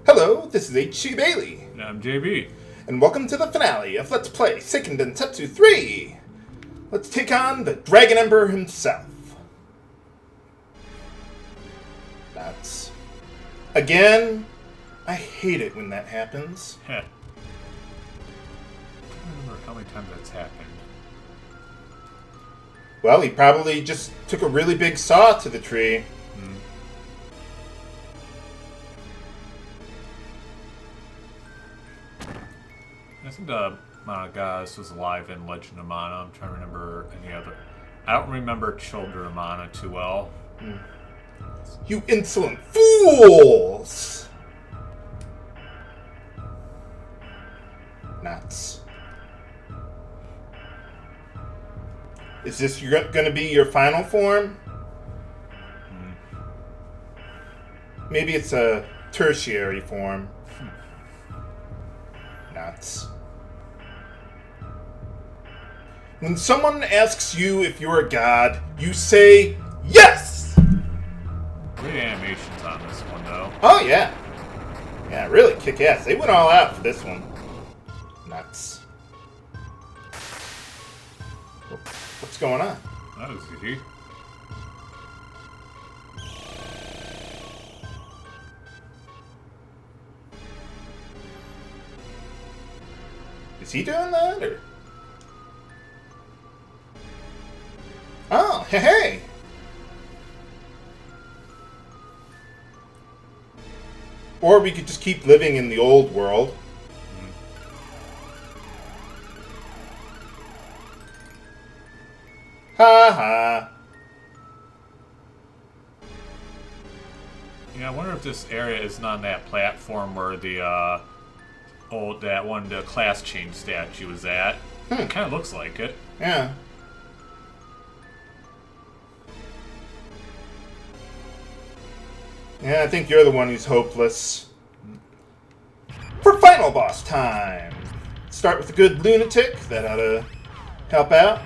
Hello, this is H.C. Bailey, And I'm JB. and welcome to the finale of Let's Play Seiken Densetsu 3! Let's take on the Dragon Emperor himself. That's... Again, I hate it when that happens. Heh. I don't remember how many times that's happened. Well, he probably just took a really big saw to the tree. I think the Monogas was alive in Legend of Mana. I'm trying to remember any other. I don't remember Children of Mana too well. You insolent fools! Nuts. Is this going to be your final form? Maybe it's a tertiary form. Nuts. When someone asks you if you're a god, you say yes! Great animations on this one, though. Oh, yeah. Yeah, really kick ass. They went all out for this one. Nuts. What's going on? That was easy. Is he doing that, or? Oh, hey! Or we could just keep living in the old world. Ha ha. Yeah, I wonder if this area is not on that platform where the the class change statue was at. It kind of looks like it. Yeah. Yeah, I think you're the one who's hopeless. For final boss time! Start with a good lunatic. That ought to help out.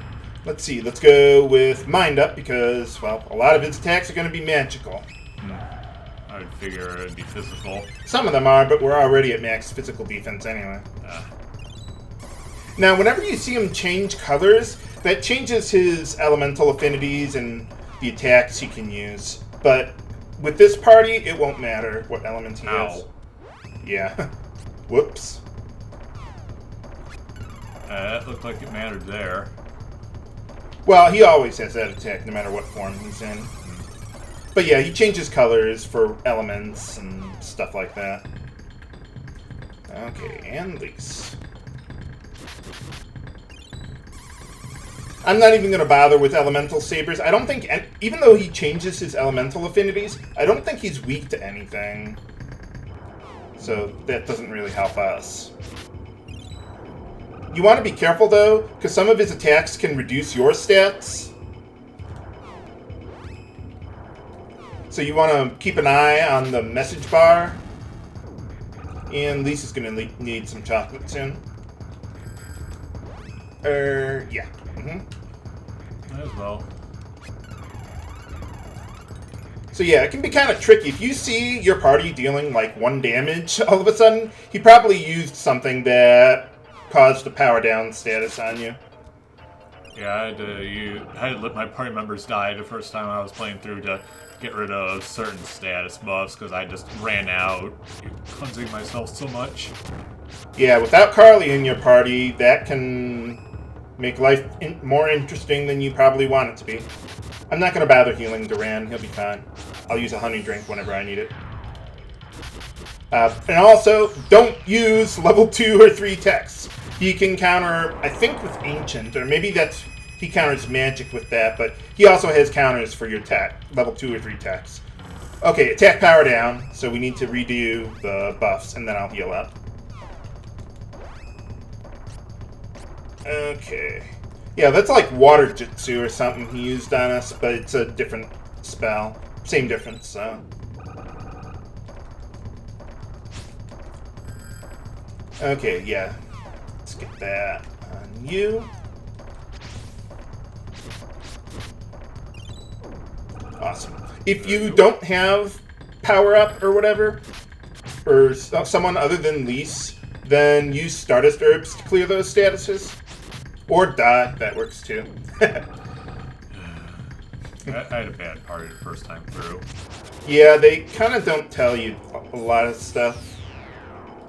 Let's see, let's go with Mind Up because, well, a lot of his attacks are going to be magical. I would figure it'd be physical. Some of them are, but we're already at max physical defense anyway. Now, whenever you see him change colors, that changes his elemental affinities and the attacks he can use. But with this party, it won't matter what element he has. Yeah. Whoops. That looked like it mattered there. Well, he always has that attack, no matter what form he's in. But yeah, he changes colors for elements and stuff like that. Okay, and Lise. I'm not even going to bother with elemental sabers. I don't think, even though he changes his elemental affinities, I don't think he's weak to anything. So that doesn't really help us. You want to be careful, though, because some of his attacks can reduce your stats. So you want to keep an eye on the message bar. And Lisa's going to need some chocolate soon. Yeah. Might as well. So yeah, it can be kind of tricky. If you see your party dealing like 1 damage all of a sudden, he probably used something that caused a power down status on you. Yeah, I had to let my party members die the first time I was playing through to get rid of certain status buffs because I just ran out, cleansing myself so much. Yeah, without Carly in your party, that can make life more interesting than you probably want it to be. I'm not going to bother healing Duran. He'll be fine. I'll use a honey drink whenever I need it. And also, don't use level 2 or 3 techs. He can counter, I think, with Ancient, or maybe he counters magic with that, but he also has counters for your tech, level 2 or 3 techs. Okay, attack power down, so we need to redo the buffs, and then I'll heal up. Okay. Yeah, that's like water jutsu or something he used on us, but it's a different spell. Same difference, so. Okay, yeah. Let's get that on you. Awesome. If you don't have power up or whatever, or someone other than Lise, then use Stardust Herbs to clear those statuses. Or die, that works too. I had a bad party the first time through. Yeah, they kind of don't tell you a lot of stuff.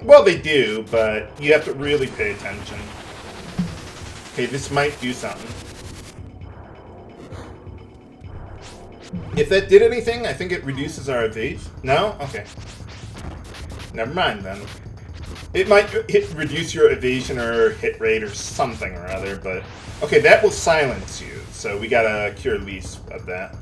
Well, they do, but you have to really pay attention. Okay, this might do something. If that did anything, I think it reduces our evasion. No? Okay. Never mind then. It might reduce your evasion or hit rate or something or other, but... Okay, that will silence you, so we gotta cure Lise of that.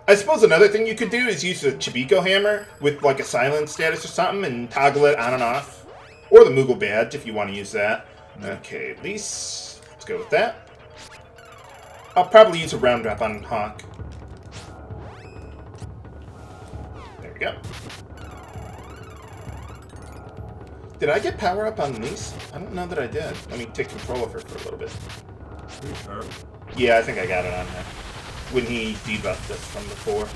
I suppose another thing you could do is use a Chibiko hammer with like a silence status or something and toggle it on and off. Or the Moogle badge if you want to use that. Okay, Lise. Let's go with that. I'll probably use a round drop on Hawk. There we go. Did I get power up on Lise? I don't know that I did. Let me take control of her for a little bit. Pretty sure. Yeah, I think I got it on her. When he debuffed us from before.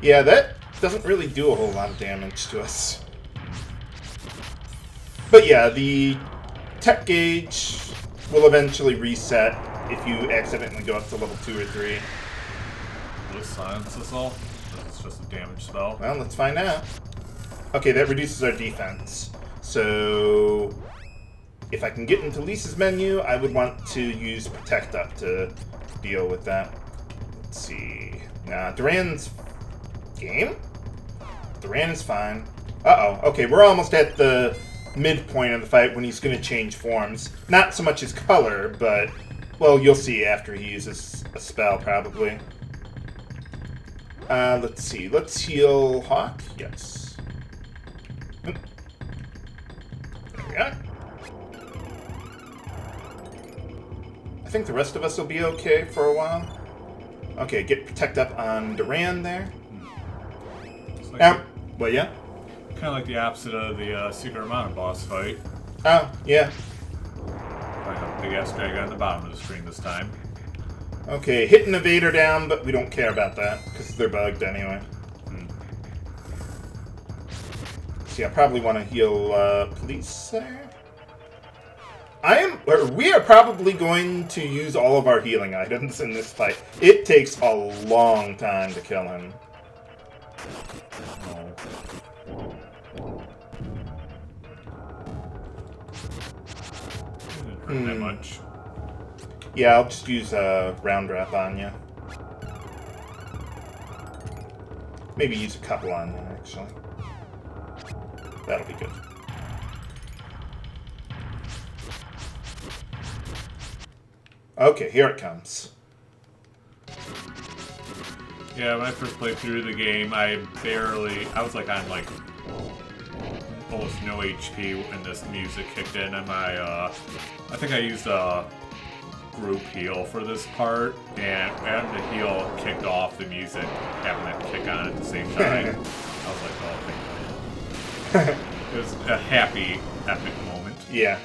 Yeah, that doesn't really do a whole lot of damage to us. But yeah, the tech gauge will eventually reset if you accidentally go up to level 2 or 3. Will it silence us all? Or is this just a damage spell? Well, let's find out. Okay, that reduces our defense. So, if I can get into Lisa's menu, I would want to use Protect Up to deal with that. Let's see. Nah, Duran's game? Duran is fine. Uh-oh. Okay, we're almost at the midpoint of the fight when he's going to change forms. Not so much his color, but, well, you'll see after he uses a spell, probably. Let's see. Let's heal Hawk. Yes. There we go. I think the rest of us will be okay for a while. Okay, get Protect Up on Duran there. Like well, yeah? kind of like the opposite of the Secret Amount boss fight. Oh, yeah. I have a big-ass dragon on the bottom of the screen this time. Okay, hit an evader down, but we don't care about that, because they're bugged anyway. See, I probably want to heal police there. We are probably going to use all of our healing items in this fight. It takes a long time to kill him. Oh. Didn't hurt that much. Yeah, I'll just use a round drop on you. Maybe use a couple on you, actually. That'll be good. Okay, here it comes. Yeah, when I first played through the game, I was like on like almost no HP when this music kicked in, and I think I used a group heal for this part, and when the heal kicked off, the music having that kick on at the same time, I was like, oh, thank God. It was a happy, epic moment. Yeah.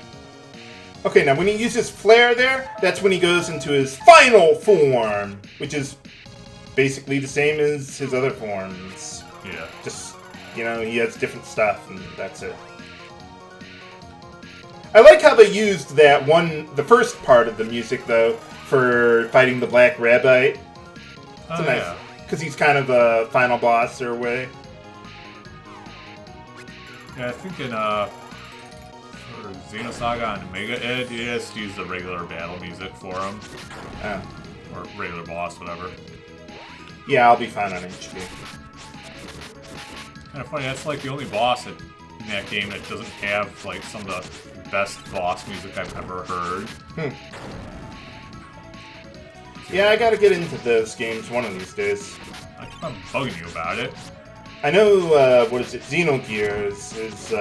Okay, now when he uses Flare there, that's when he goes into his final form, which is basically the same as his other forms. Yeah. Just, you know, he has different stuff, and that's it. I like how they used that the first part of the music, though, for fighting the Black Rabbite. It's a nice, because he's kind of a final boss or way. Yeah, I think in for Xenosaga and Mega Ed, you just use the regular battle music for him. Oh. Or regular boss, whatever. Yeah, I'll be fine on HP. Kind of funny, that's like the only boss in that game that doesn't have like some of the best boss music I've ever heard. Yeah, I gotta get into those games one of these days. I keep on bugging you about it. I know, what is it, Xenogears is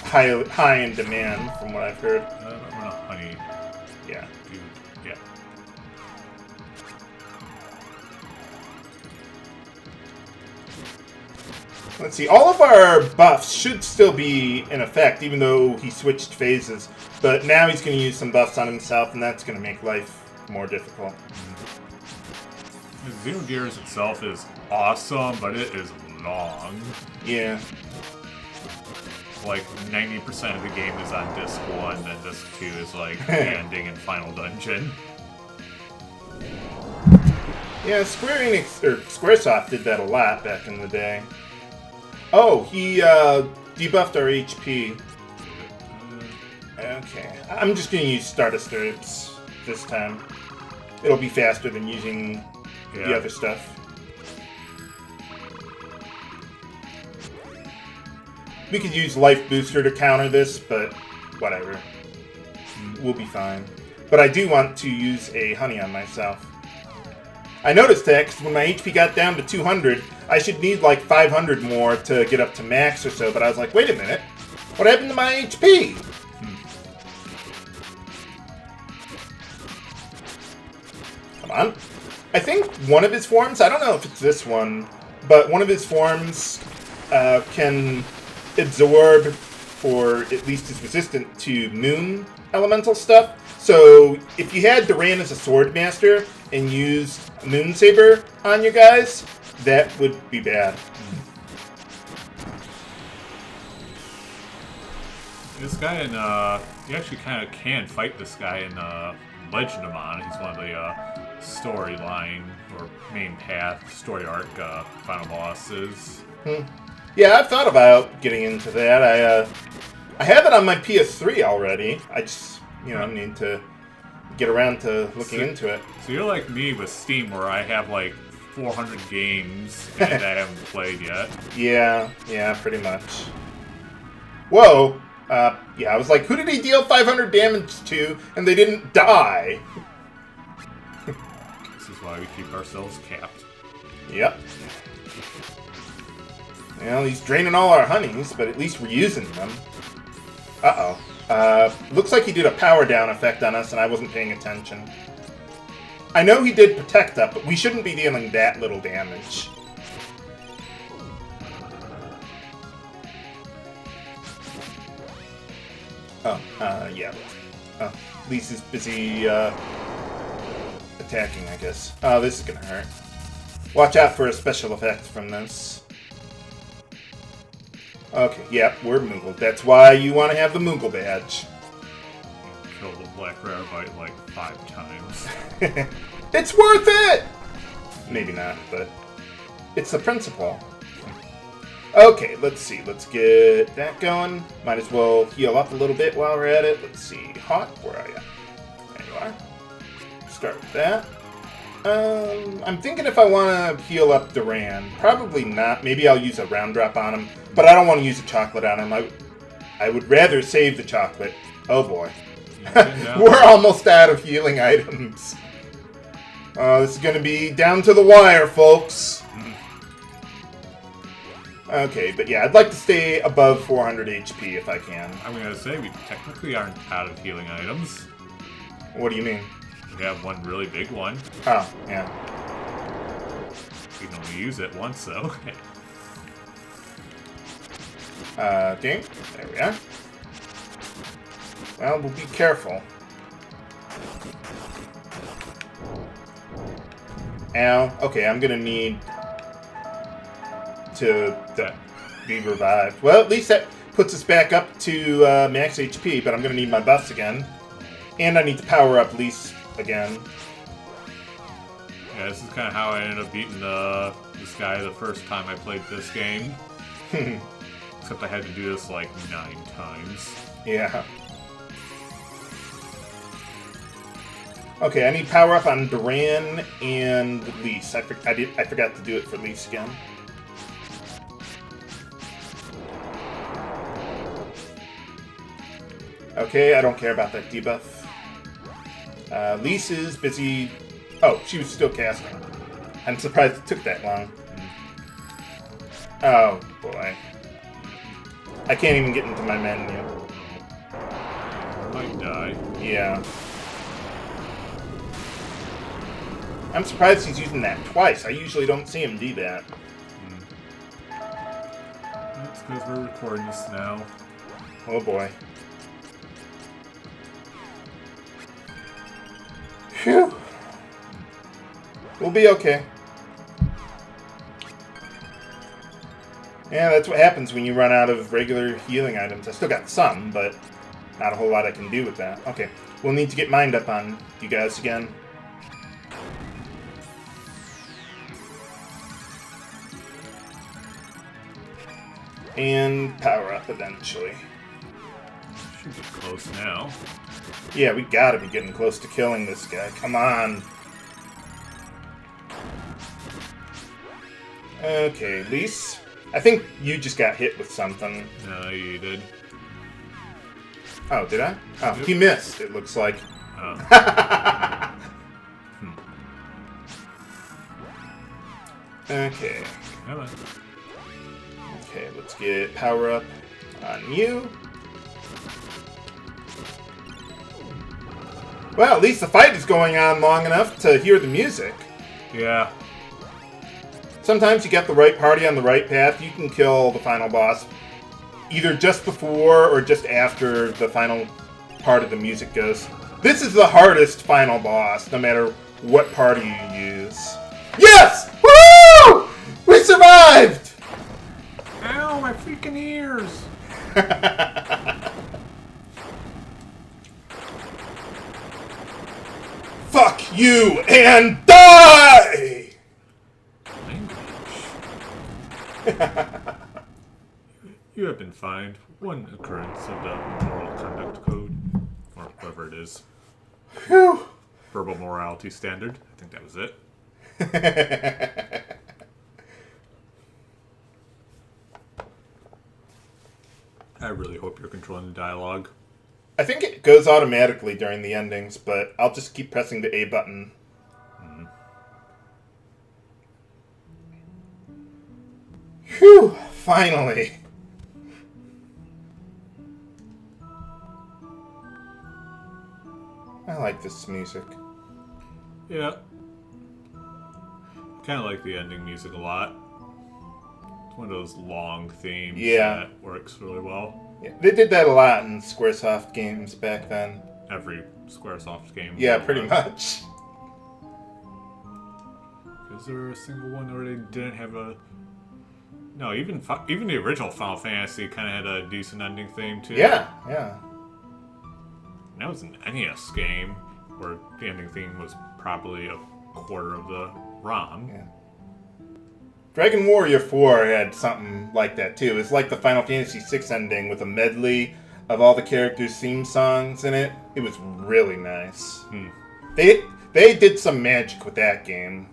high in demand, from what I've heard. I'm gonna honey. Yeah. Dude, yeah. Let's see, all of our buffs should still be in effect, even though he switched phases. But now he's going to use some buffs on himself, and that's going to make life more difficult. Xenogears itself is awesome, but it is long. Yeah. Like 90% of the game is on disc 1, and disc 2 is like the ending and final dungeon. Yeah, Squaresoft did that a lot back in the day. Oh, he debuffed our HP. Okay, I'm just gonna use Stardust Herbs this time. It'll be faster than using the other stuff. We could use Life Booster to counter this, but whatever. We'll be fine. But I do want to use a Honey on myself. I noticed that because when my HP got down to 200, I should need like 500 more to get up to max or so, but I was like, wait a minute. What happened to my HP? Come on. I think one of his forms, I don't know if it's this one, but one of his forms can absorb, or at least is resistant to moon elemental stuff. So if you had Duran as a sword master and used Moon Saber on you guys, that would be bad. This guy in, you actually kind of can fight this guy in Legend of Mana. He's one of the storyline or main path story arc final bosses. Yeah, I've thought about getting into that. I have it on my PS3 already. I just, need to get around to looking into it. So you're like me with Steam, where I have like 400 games and I haven't played yet. Yeah, pretty much. Whoa. Yeah, I was like, who did he deal 500 damage to and they didn't die? This is why we keep ourselves capped. Yep. Well, he's draining all our honeys, but at least we're using them. Uh-oh. Looks like he did a power down effect on us, and I wasn't paying attention. I know he did protect up, but we shouldn't be dealing that little damage. Oh, yeah. Oh, Lisa's busy, attacking, I guess. Oh, this is gonna hurt. Watch out for a special effect from this. Okay, yeah, we're Moogle. That's why you want to have the Moogle badge. Kill the Black Rarebite like 5 times. It's worth it! Maybe not, but it's the principle. Okay, let's see. Let's get that going. Might as well heal up a little bit while we're at it. Let's see. Hawk, where are you? There you are. Start with that. I'm thinking if I want to heal up Duran. Probably not. Maybe I'll use a round drop on him. But I don't want to use a chocolate on him. I would rather save the chocolate. Oh boy. We're almost out of healing items. This is going to be down to the wire, folks. Okay, but yeah, I'd like to stay above 400 HP if I can. I'm going to say we technically aren't out of healing items. What do you mean? We have one really big one. Oh, yeah. We can only use it once, though. Ding. There we are. Well, we'll be careful. Ow. Okay, I'm gonna need to be revived. Well, at least that puts us back up to max HP, but I'm gonna need my buffs again. And I need to power up Lise again. Yeah, this is kind of how I ended up beating this guy the first time I played this game. Except I had to do this like 9 times. Yeah. Okay, I need power up on Duran and Lise. I forgot to do it for Lise again. Okay, I don't care about that debuff. Lise is busy. Oh, she was still casting. I'm surprised it took that long. Oh boy. I can't even get into my menu. Might die. Yeah. I'm surprised he's using that twice. I usually don't see him do that. That's because we're recording this now. Oh boy. Phew. We'll be okay. Yeah, that's what happens when you run out of regular healing items. I still got some, but not a whole lot I can do with that. Okay, we'll need to get mind up on you guys again. And power up eventually. Should be close now. Yeah, we gotta be getting close to killing this guy. Come on. Okay, Lise. I think you just got hit with something. No, you did. Oh, did I? Oh, he missed, it looks like. Oh. Okay. Come on. Okay, let's get power up on you. Well, at least the fight is going on long enough to hear the music. Yeah. Sometimes you get the right party on the right path, you can kill the final boss either just before or just after the final part of the music goes. This is the hardest final boss, no matter what party you use. Yes! Woo! We survived! Ow, my freaking ears! Fuck you and die! You have been fined one occurrence of the moral conduct code, or whatever it is. Whew. Verbal morality standard. I think that was it. I really hope you're controlling the dialogue. I think it goes automatically during the endings, but I'll just keep pressing the A button. Whew, finally. I like this music. Yeah. Kind of like the ending music a lot. It's one of those long themes that works really well. Yeah, they did that a lot in Squaresoft games back then. Every Squaresoft game. Yeah, pretty much. Is there a single one where they didn't have a... No, even the original Final Fantasy kind of had a decent ending theme, too. Yeah, yeah. And that was an NES game where the ending theme was probably a quarter of the ROM. Yeah. Dragon Warrior 4 had something like that, too. It's like the Final Fantasy VI ending with a medley of all the characters' theme songs in it. It was really nice. They did some magic with that game.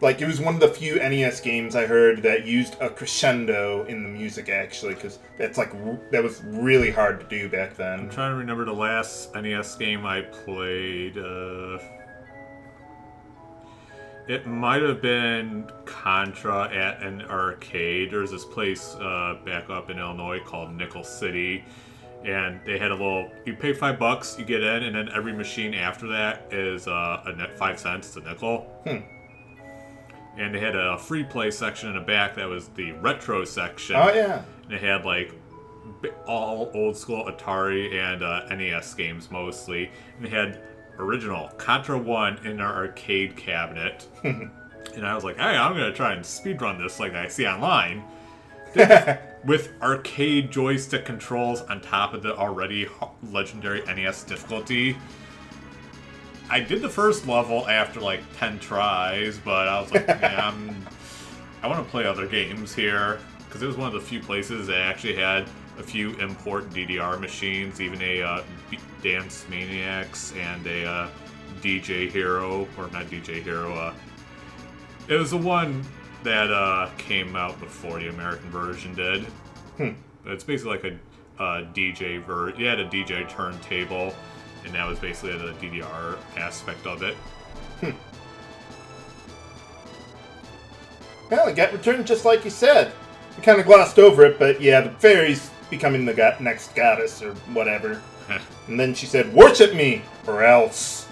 Like, it was one of the few NES games I heard that used a crescendo in the music, actually, because that was really hard to do back then. I'm trying to remember the last NES game I played. It might have been Contra at an arcade. There's this place back up in Illinois called Nickel City, and they had a little. You pay $5, you get in, and then every machine after that is 5 cents, it's a nickel. And they had a free play section in the back that was the retro section. Oh, yeah. And it had like all old school Atari and NES games mostly. And they had original Contra 1 in our arcade cabinet. And I was like, hey, I'm going to try and speedrun this like I see online. With arcade joystick controls on top of the already legendary NES difficulty. I did the first level after like 10 tries, but I was like, yeah, I want to play other games here. Because it was one of the few places that actually had a few import DDR machines, even a Dance Maniacs and a DJ Hero, or not DJ Hero. It was the one that came out before the American version did. It's basically like a DJ version. You had a DJ turntable. And that was basically the DDR aspect of it. Well, it got returned just like you said. We kind of glossed over it, but yeah, the fairy's becoming the next goddess or whatever. And then she said, worship me, or else.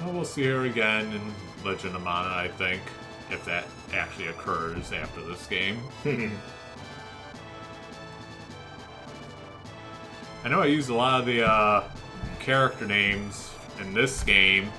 Well, we'll see her again in Legend of Mana, I think, if that actually occurs after this game. I know I used a lot of the character names in this game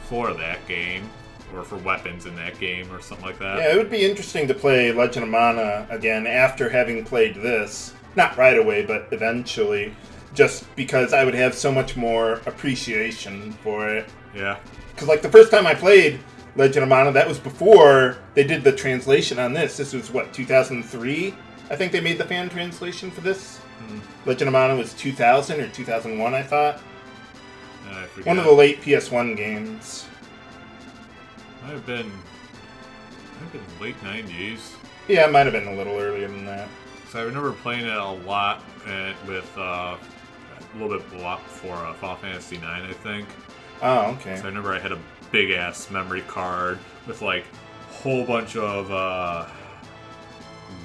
for that game, or for weapons in that game, or something like that. Yeah, it would be interesting to play Legend of Mana again after having played this. Not right away, but eventually. Just because I would have so much more appreciation for it. Yeah. Because, like, the first time I played Legend of Mana, that was before they did the translation on this. This was, what, 2003? I think they made the fan translation for this. Legend of Mana was 2000 or 2001, I thought. I forget. One of the late PS1 games. Might have been late 90s. Yeah, it might have been a little earlier than that. So I remember playing it a lot with a little bit before Final Fantasy IX, I think. Oh, okay. So I remember I had a big ass memory card with like a whole bunch of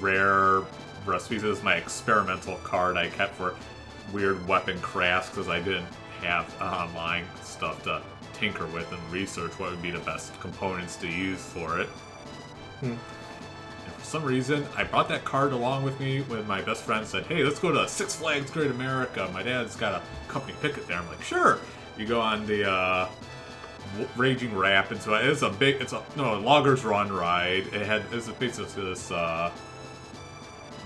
rare recipes. It was my experimental card I kept for weird weapon crafts because I didn't have online stuff to tinker with and research what would be the best components to use for it. And for some reason, I brought that card along with me when my best friend said, "Hey, let's go to Six Flags Great America. My dad's got a company picket there." I'm like, "Sure." You go on the Raging Rapids. Loggers Run ride. It's basically this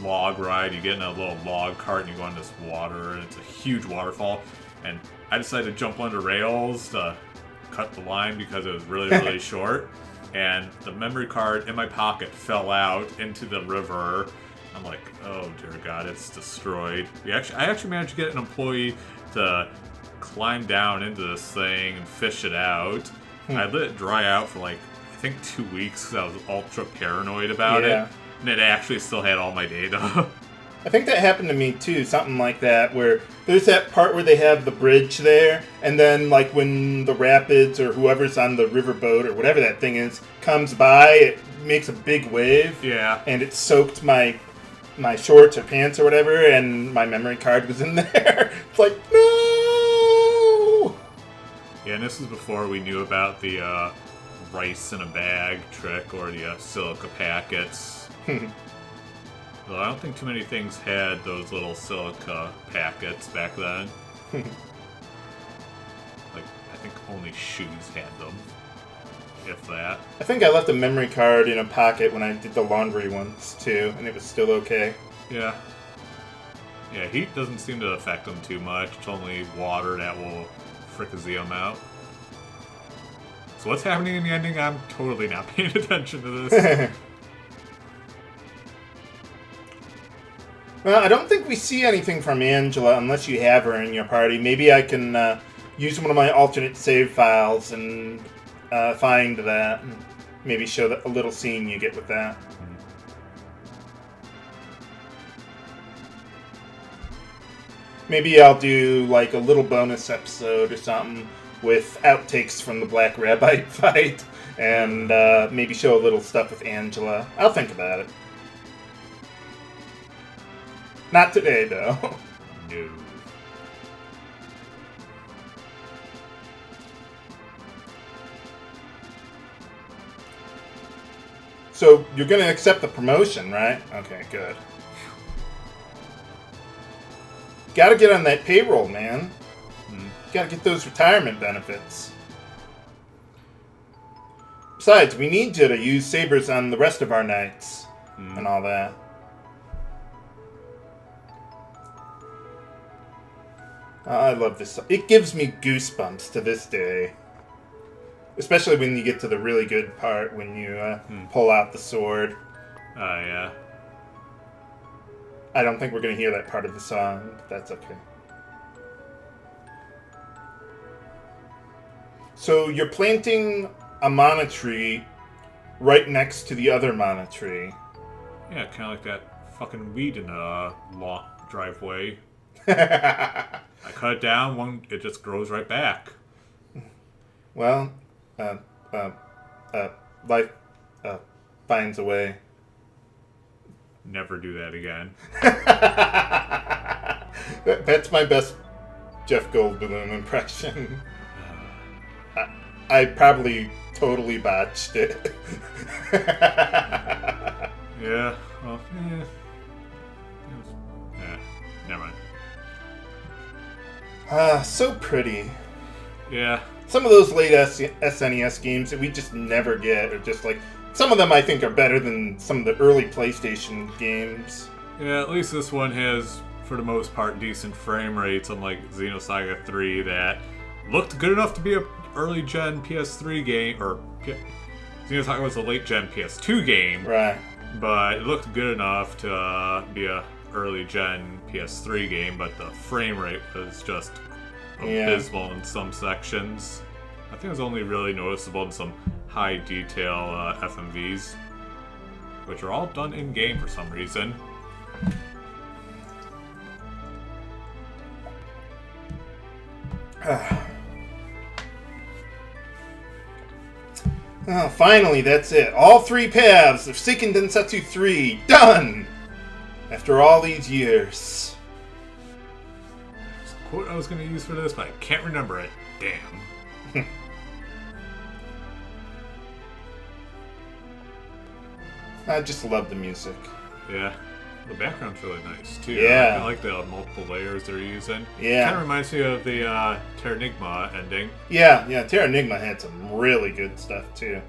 log ride. You get in a little log cart and you go on this water, and it's a huge waterfall. And I decided to jump under rails to cut the line because it was really, really short. And the memory card in my pocket fell out into the river. I'm like, oh dear God, it's destroyed. I actually managed to get an employee to climb down into this thing and fish it out. I let it dry out for like, I think 2 weeks because I was ultra paranoid about it. And it actually still had all my data. I think that happened to me too, something like that, where there's that part where they have the bridge there, and then like when the rapids or whoever's on the riverboat or whatever that thing is comes by, it makes a big wave. Yeah. And it soaked my shorts or pants or whatever, and my memory card was in there. It's like, no! Yeah, and this is before we knew about the rice in a bag trick or the silica packets. Well, I don't think too many things had those little silica packets back then. Like, I think only shoes had them, if that. I think I left a memory card in a pocket when I did the laundry once, too, and it was still okay. Yeah. Yeah, heat doesn't seem to affect them too much. It's only water that will fricassee them out. So what's happening in the ending? I'm totally not paying attention to this. Well, I don't think we see anything from Angela unless you have her in your party. Maybe I can use one of my alternate save files and find that, and maybe show a little scene you get with that. Maybe I'll do like a little bonus episode or something with outtakes from the Black Rabbite fight, and maybe show a little stuff with Angela. I'll think about it. Not today, though. No. So, you're going to accept the promotion, right? Okay, good. Gotta get on that payroll, man. Gotta get those retirement benefits. Besides, we need you to use sabers on the rest of our knights and all that. I love this. It gives me goosebumps to this day. Especially when you get to the really good part, when you pull out the sword. Oh, yeah. I don't think we're going to hear that part of the song, but that's okay. So you're planting a mana tree right next to the other mana tree. Yeah, kind of like that fucking weed in a long driveway. I cut it down, it just grows right back. Well, life finds a way. Never do that again. That's my best Jeff Goldblum impression. I probably totally botched it. Yeah, well, never mind. So pretty. Yeah. some of those late SNES games that we just never get, or just like some of them I think are better than some of the early PlayStation games. Yeah, at least this one has, for the most part, decent frame rates, unlike Xenosaga 3 that looked good enough to be a early gen PS3 game, or Xenosaga was a late gen PS2 game, Right. but it looked good enough to be a early gen PS3 game, but the frame rate was just abysmal in some sections. I think it was only really noticeable in some high detail FMVs, which are all done in game for some reason. Oh, finally, that's it. All 3 paths of Seiken Densetsu 3 done! After all these years. There's a quote I was going to use for this, but I can't remember it. Damn. I just love the music. Yeah. The background's really nice, too. Yeah. I like the multiple layers they're using. Yeah. Kind of reminds me of the Terranigma ending. Yeah, Terranigma had some really good stuff, too.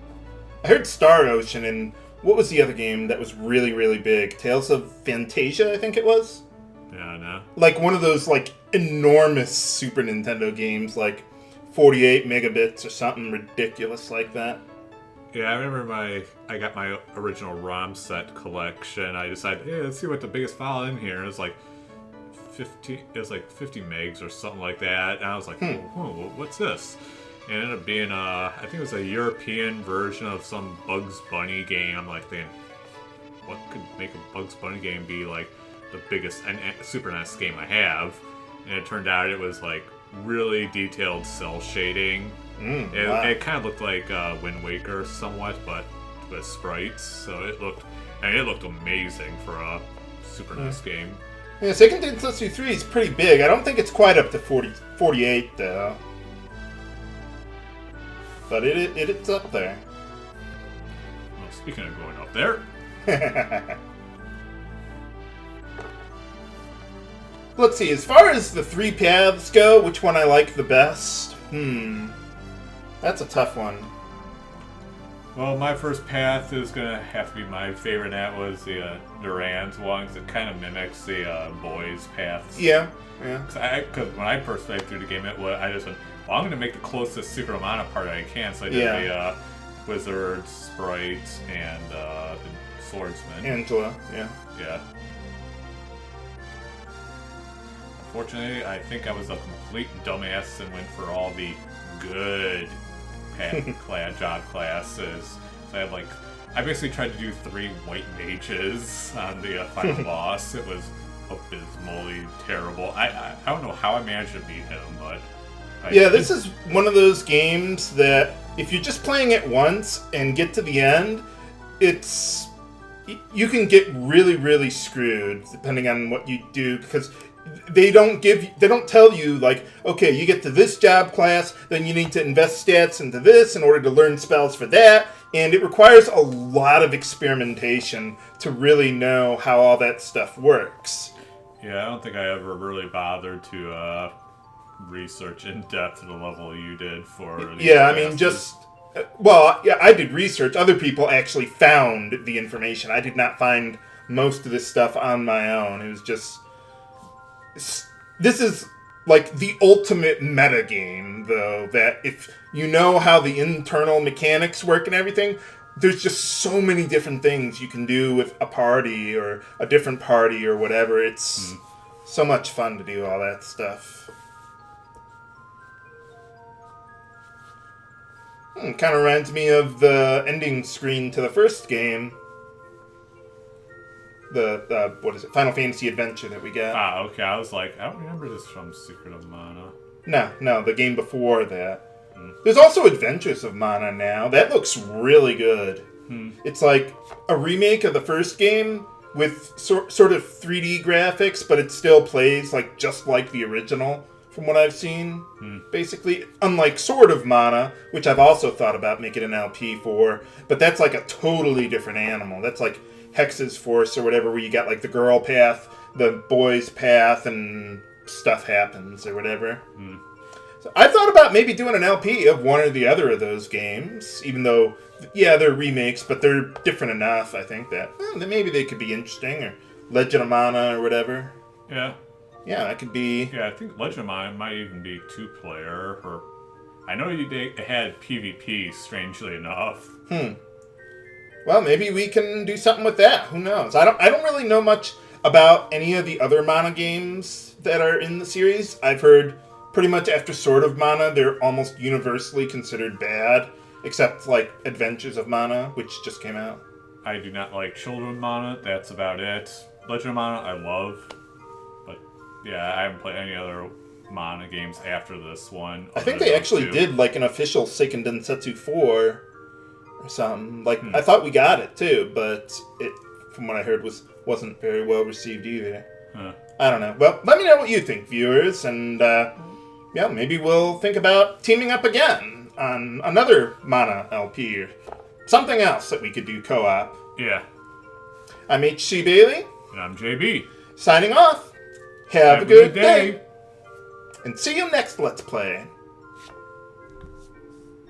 I heard Star Ocean, and what was the other game that was really, really big? Tales of Fantasia, I think it was? Yeah, I know. Like one of those, like, enormous Super Nintendo games, like 48 megabits or something ridiculous like that. Yeah, I remember I got my original ROM set collection. I decided, hey, let's see what the biggest file in here is. Like 50 megs or something like that. And I was like, whoa, what's this? And it ended up being I think it was a European version of some Bugs Bunny game. I'm like thinking, what could make a Bugs Bunny game be like the biggest Super NES game I have? And it turned out it was like really detailed cell shading. Wow. It kind of looked like Wind Waker somewhat, but with sprites. So it looked amazing for a Super NES game. Yeah, Seiken Densetsu 3 is pretty big. I don't think it's quite up to 48, though. But it's up there. Well, speaking of going up there, let's see. As far as the 3 paths go, which one I like the best? That's a tough one. well, my first path is gonna have to be my favorite. That was the Duran's one, because it kind of mimics the boys' paths. Yeah. Because when I first played through the game, I just went, well, I'm gonna make the closest Secret of Mana part I can. So I did the wizard, sprite, and the swordsman. Angela. Yeah. Yeah. Unfortunately, I think I was a complete dumbass and went for all the good job classes. So I basically tried to do 3 white mages on the final boss. It was abysmally terrible. I don't know how I managed to beat him, but this is one of those games that if you're just playing it once and get to the end, you can get really, really screwed depending on what you do, because they don't tell you, like, okay, you get to this job class, then you need to invest stats into this in order to learn spells for that, and it requires a lot of experimentation to really know how all that stuff works. Yeah, I don't think I ever really bothered to research in depth to the level you did for these classes. I did research. Other people actually found the information. I did not find most of this stuff on my own. It was just... This is like the ultimate meta game, though, that if you know how the internal mechanics work and everything, there's just so many different things you can do with a party or a different party or whatever. It's so much fun to do all that stuff. Kind of reminds me of the ending screen to the first game. The what is it? Final Fantasy Adventure that we got. Ah, okay. I was like, I don't remember this from Secret of Mana. No, the game before that. There's also Adventures of Mana now. That looks really good. It's like a remake of the first game with sort of 3D graphics, but it still plays like just like the original, from what I've seen. Basically, unlike Sword of Mana, which I've also thought about making an LP for, but that's like a totally different animal. That's like Hex's Force or whatever, where you got like the girl path, the boys path, and stuff happens or whatever. So I thought about maybe doing an LP of one or the other of those games, even though, yeah, they're remakes, but they're different enough, I think, that maybe they could be interesting, or Legend of Mana or whatever. Yeah. Yeah, that could be... Yeah, I think Legend of Mana might even be 2-player, or... I know they had PvP, strangely enough. Well, maybe we can do something with that. Who knows? I don't really know much about any of the other Mana games that are in the series. I've heard pretty much after Sword of Mana, they're almost universally considered bad, except like Adventures of Mana, which just came out. I do not like Children of Mana. That's about it. Legend of Mana, I love. But, yeah, I haven't played any other Mana games after this one. I think they actually did like an official Seiken Densetsu 4 or something. Like, I thought we got it too, but it, from what I heard, wasn't very well received either. I don't know. Well, let me know what you think, viewers, and yeah, maybe we'll think about teaming up again on another Mana LP or something else that we could do co-op. Yeah. I'm H.C. Bailey. And I'm JB. Signing off. Have a good day. And see you next Let's Play.